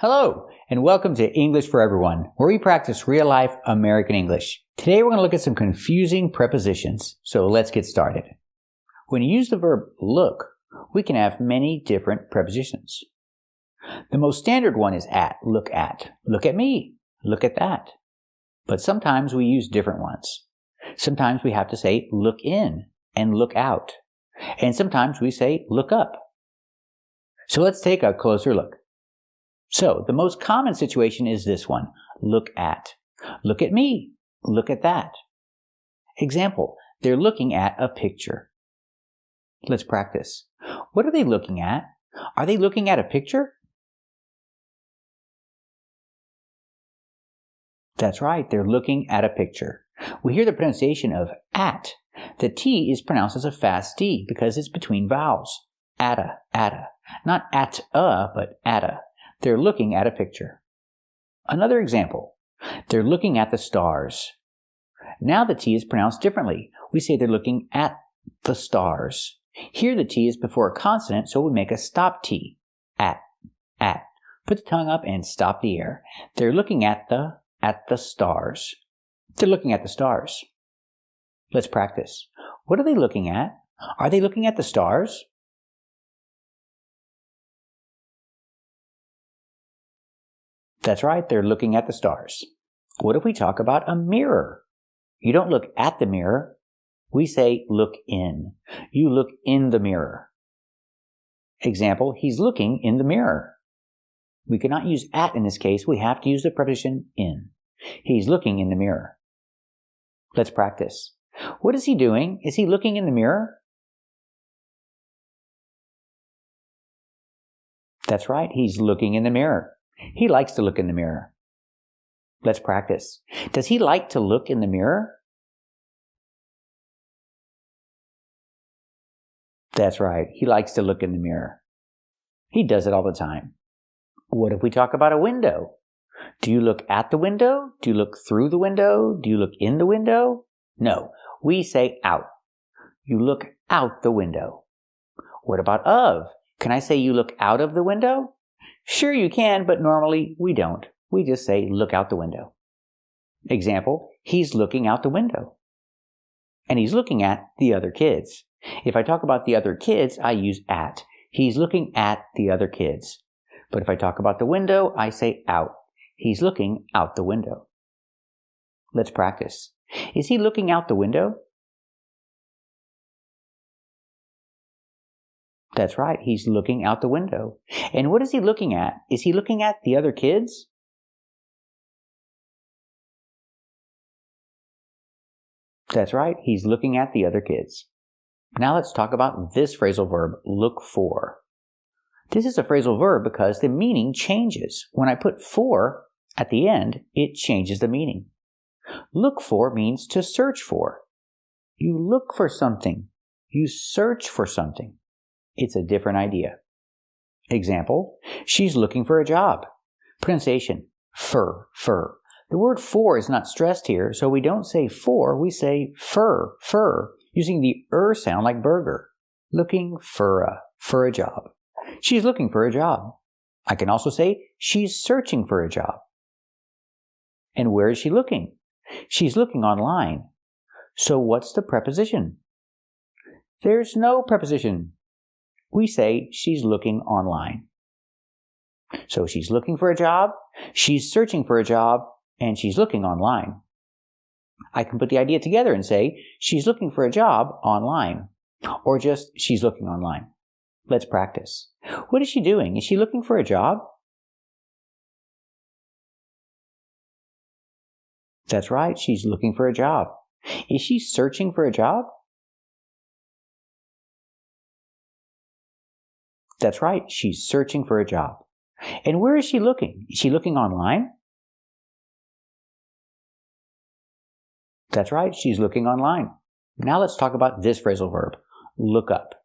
Hello, and welcome to English for Everyone, where we practice real-life American English. Today we're going to look at some confusing prepositions, so let's get started. When you use the verb look, we can have many different prepositions. The most standard one is at, look at me, look at that. But sometimes we use different ones. Sometimes we have to say look in and look out. And sometimes we say look up. So let's take a closer look. So, the most common situation is this one, look at. Look at me, look at that. Example, they're looking at a picture. Let's practice. What are they looking at? Are they looking at a picture? That's right, they're looking at a picture. We hear the pronunciation of at. The T is pronounced as a fast D because it's between vowels. Atta. Not at-a, but atta. They're looking at a picture. Another example, they're looking at the stars. Now the T is pronounced differently. We say they're looking at the stars. Here the T is before a consonant, so we make a stop T. At. Put the tongue up and stop the air. They're looking at the stars. They're looking at the stars. Let's practice. What are they looking at? Are they looking at the stars? That's right, they're looking at the stars. What if we talk about a mirror? You don't look at the mirror. We say look in. You look in the mirror. Example, he's looking in the mirror. We cannot use at in this case. We have to use the preposition in. He's looking in the mirror. Let's practice. What is he doing? Is he looking in the mirror? That's right, he's looking in the mirror. He likes to look in the mirror. Let's practice. Does he like to look in the mirror? That's right. He likes to look in the mirror. He does it all the time. What if we talk about a window? Do you look at the window? Do you look through the window? Do you look in the window? No. We say out. You look out the window. What about of? Can I say you look out of the window? Sure you can, but normally we don't. We just say look out the window. Example, he's looking out the window. And he's looking at the other kids. If I talk about the other kids, I use at. He's looking at the other kids. But if I talk about the window, I say out. He's looking out the window. Let's practice. Is he looking out the window? That's right, he's looking out the window. And what is he looking at? Is he looking at the other kids? That's right, he's looking at the other kids. Now let's talk about this phrasal verb, look for. This is a phrasal verb because the meaning changes. When I put for at the end, it changes the meaning. Look for means to search for. You look for something. You search for something. It's a different idea. Example, she's looking for a job. Pronunciation, fur. The word for is not stressed here, so we don't say for, we say fur, using the sound like burger. Looking for a job. She's looking for a job. I can also say she's searching for a job. And where is she looking? She's looking online. So what's the preposition? There's no preposition. We say she's looking online. So she's looking for a job, she's searching for a job, and she's looking online. I can put the idea together and say she's looking for a job online, or just she's looking online. Let's practice. What is she doing? Is she looking for a job? That's right, she's looking for a job. Is she searching for a job? That's right, she's searching for a job. And where is she looking? Is she looking online? That's right, she's looking online. Now let's talk about this phrasal verb, look up.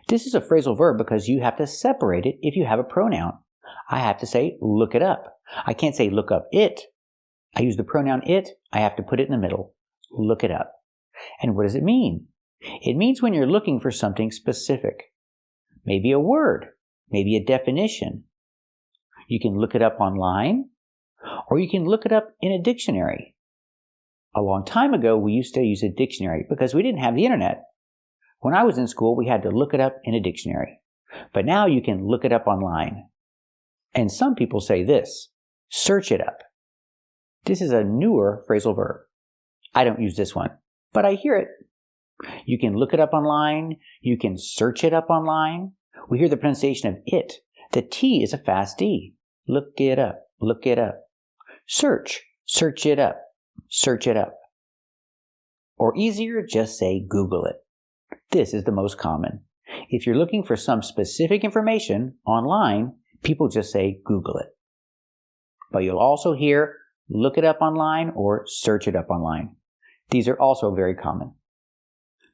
This is a phrasal verb because you have to separate it if you have a pronoun. I have to say look it up. I can't say look up it. I use the pronoun it, I have to put it in the middle. Look it up. And what does it mean? It means when you're looking for something specific. Maybe a word, maybe a definition. You can look it up online, or you can look it up in a dictionary. A long time ago, we used to use a dictionary because we didn't have the internet. When I was in school, we had to look it up in a dictionary. But now you can look it up online. And some people say this, search it up. This is a newer phrasal verb. I don't use this one, but I hear it. You can look it up online. You can search it up online. We hear the pronunciation of it. The T is a fast D. Look it up. Look it up. Search. Search it up. Search it up. Or easier, just say Google it. This is the most common. If you're looking for some specific information online, people just say Google it. But you'll also hear look it up online or search it up online. These are also very common.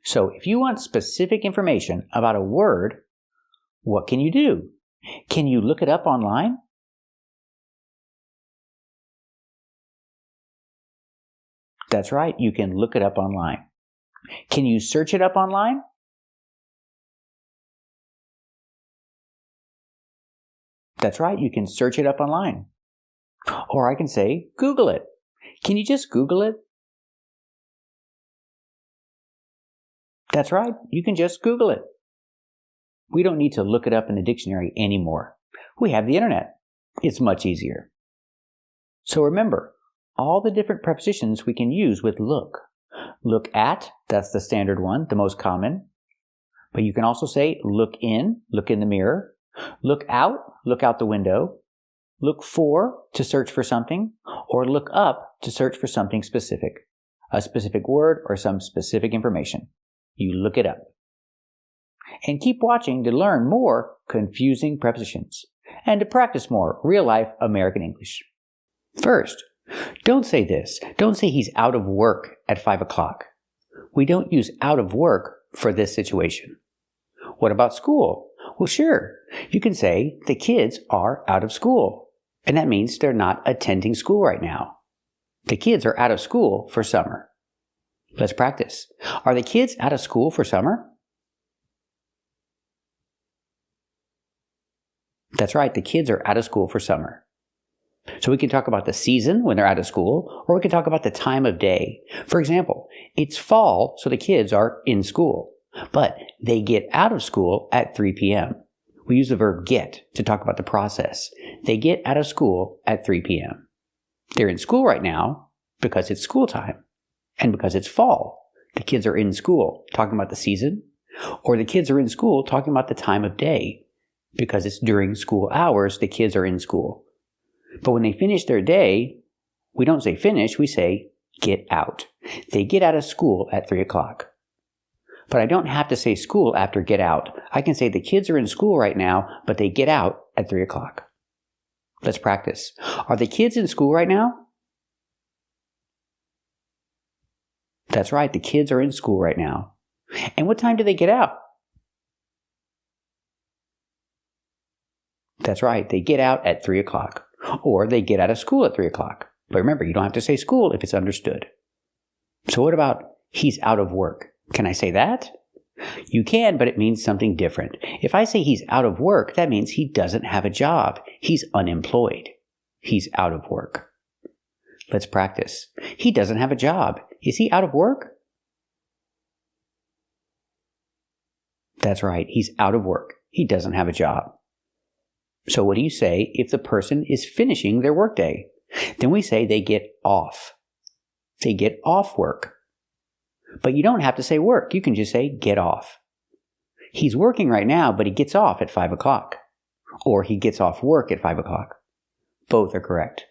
So if you want specific information about a word, what can you do? Can you look it up online? That's right, you can look it up online. Can you search it up online? That's right, you can search it up online. Or I can say, Google it. Can you just Google it? That's right, you can just Google it. We don't need to look it up in the dictionary anymore. We have the internet. It's much easier. So remember, all the different prepositions we can use with look. Look at, that's the standard one, the most common. But you can also say look in the mirror. Look out the window. Look for, to search for something. Or look up, to search for something specific. A specific word or some specific information. You look it up. And keep watching to learn more confusing prepositions and to practice more real-life American English. First, don't say this. Don't say he's out of work at 5 o'clock. We don't use out of work for this situation. What about school? Well, sure. You can say the kids are out of school. And that means they're not attending school right now. The kids are out of school for summer. Let's practice. Are the kids out of school for summer? That's right, the kids are out of school for summer. So we can talk about the season when they're out of school, or we can talk about the time of day. For example, it's fall, so the kids are in school, but they get out of school at 3 p.m. We use the verb get to talk about the process. They get out of school at 3 p.m. They're in school right now because it's school time, and because it's fall. The kids are in school talking about the season, or the kids are in school talking about the time of day. Because it's during school hours, the kids are in school. But when they finish their day, we don't say finish, we say get out. They get out of school at 3 o'clock. But I don't have to say school after get out. I can say the kids are in school right now, but they get out at 3 o'clock. Let's practice. Are the kids in school right now? That's right, the kids are in school right now. And what time do they get out? That's right, they get out at 3 o'clock. Or they get out of school at 3 o'clock. But remember, you don't have to say school if it's understood. So what about he's out of work? Can I say that? You can, but it means something different. If I say he's out of work, that means he doesn't have a job. He's unemployed. He's out of work. Let's practice. He doesn't have a job. Is he out of work? That's right, he's out of work. He doesn't have a job. So what do you say if the person is finishing their workday? Then we say they get off. They get off work. But you don't have to say work. You can just say get off. He's working right now, but he gets off at 5 o'clock. Or he gets off work at 5 o'clock. Both are correct.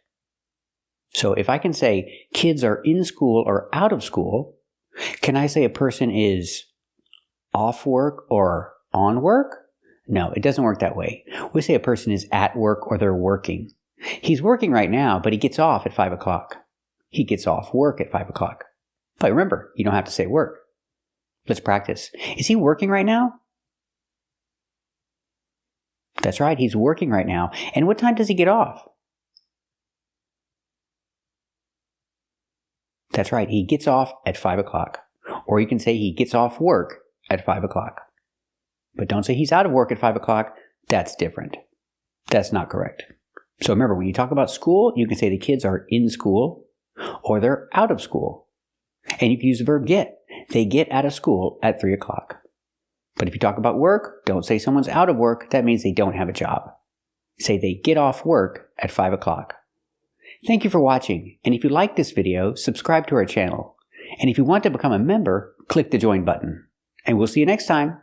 So if I can say kids are in school or out of school, can I say a person is off work or on work? No, it doesn't work that way. We say a person is at work or they're working. He's working right now, but he gets off at 5 o'clock. He gets off work at 5 o'clock. But remember, you don't have to say work. Let's practice. Is he working right now? That's right, he's working right now. And what time does he get off? That's right, he gets off at 5 o'clock. Or you can say he gets off work at 5 o'clock. But don't say he's out of work at 5 o'clock. That's different. That's not correct. So remember, when you talk about school, you can say the kids are in school or they're out of school. And you can use the verb get. They get out of school at 3 o'clock. But if you talk about work, don't say someone's out of work. That means they don't have a job. Say they get off work at 5 o'clock. Thank you for watching. And if you like this video, subscribe to our channel. And if you want to become a member, click the join button. And we'll see you next time.